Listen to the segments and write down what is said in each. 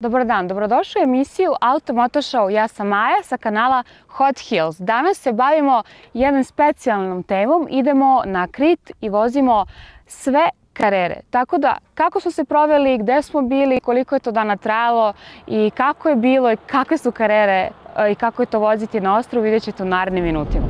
Dobar dan, dobrodošli u emisiju Auto Moto Show. Ja sam Maja sa kanala Hot Heels. Danas se bavimo jednom specijalnom temom. Idemo na Krit i vozimo sve Carrere. Tako da, kako smo se proveli, gde smo bili, koliko je to dana trajalo i kako je bilo i kakve su Carrere i kako je to voziti na ostrvu, vidjet ćete u narednim minutima.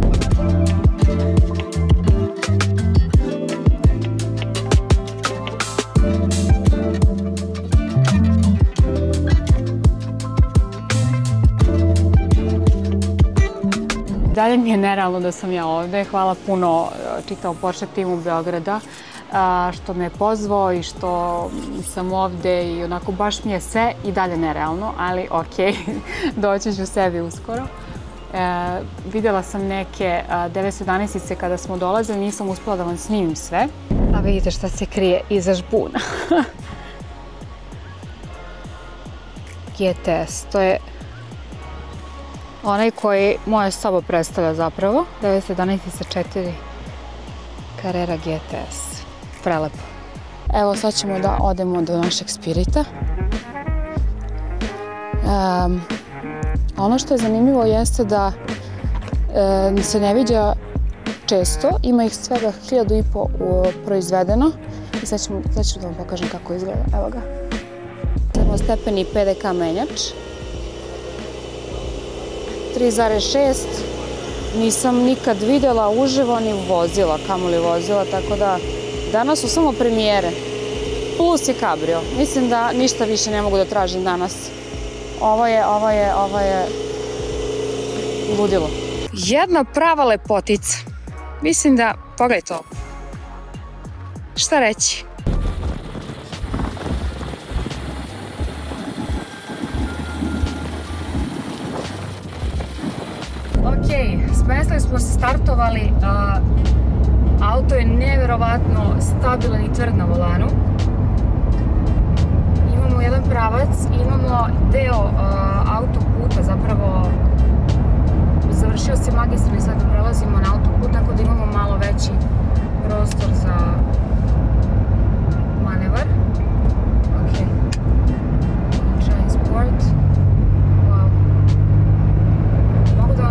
Dalje mi je nerealno da sam ja ovde. Hvala puno čitavom Porsche timu Beograda što me je pozvao i što sam ovde i onako baš mi je sve i dalje nerealno, ali ok, doći ću sebi uskoro. Videla sam neke 911-ice kada smo dolazili, nisam uspela da vam snimim sve. A vidite šta se krije iza žbuna. GTS, to je onaj koji moje sobo predstavlja zapravo. 911-ica 4 Carrera GTS. Prelepo. Evo sad ćemo da odemo do našeg Spirita. Ono što je zanimljivo jeste da se ne viđa često. Ima ih svega 1500 proizvedeno. I sad ću da vam pokažem kako izgleda. Evo ga. Sedmostepeni PDK menjač. 3.6, nisam nikad videla uživo ni vozila, kamoli vozila, tako da danas su samo premijere, plus je kabrio. Mislim da ništa više ne mogu da tražim danas. Ovo je ludilo. Jedna prava lepotica. Mislim da, pogledaj to. Šta reći? Ok, smestili smo se, startovali, auto je neverovatno stabilan i tvrd na volanu. Imamo jedan pravac, imamo deo autoputa, zapravo završio se magistar i sad prelazimo na autoput, tako da imamo malo veći prostor za manevar. Ok, Shine Sport.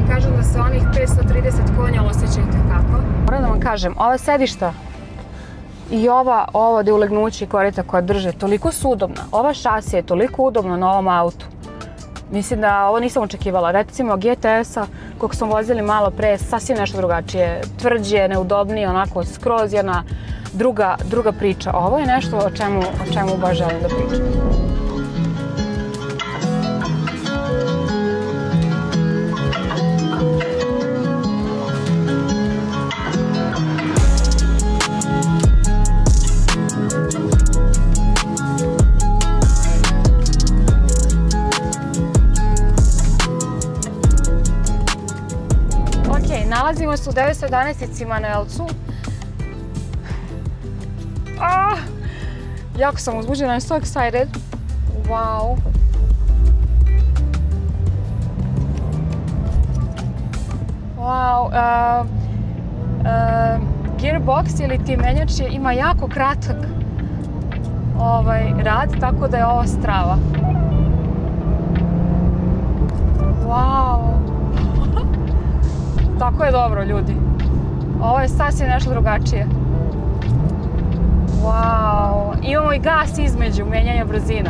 Kažem da se onih 530 konja osjećajte kako. Moram da vam kažem, ova sedišta i ovo ovde ulegnuće i korita koja drže, toliko su udobna. Ova šasija je toliko udobna na ovom autu. Mislim da ovo nisam očekivala. Recimo GTS-a, koliko smo vozili malo pre, sasvim nešto drugačije. Tvrđe, neudobnije, onako skroz jedna druga priča. Ovo je nešto o čemu baš želim da pričam. Nalazimo se u 911-ici Manuelcu. Jako sam uzbuđena, I'm so excited. Wow. Wow. Gearbox ili ti menjač ima jako kratak rad, tako da je ovo strava. Wow. Tako je dobro, ljudi. Ovo je sasvim nešto drugačije. Wow. Imamo i gas između menjanja brzina.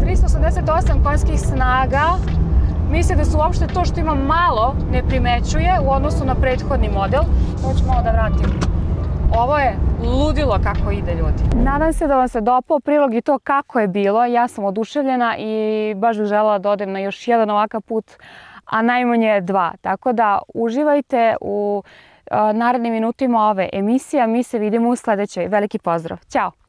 388 konjskih snaga. Mislim da se uopšte to što ima malo ne primećuje u odnosu na prethodni model. To ću malo da vratim. Ovo je ludilo kako ide, ljudi. Nadam se da vam se dopao prilog i to kako je bilo. Ja sam oduševljena i baš bih želela da odem na još jedan ovakav put, a najmanje 2. Tako da uživajte u narednim minutima ove emisije. Mi se vidimo u sledećoj. Veliki pozdrav. Ćao!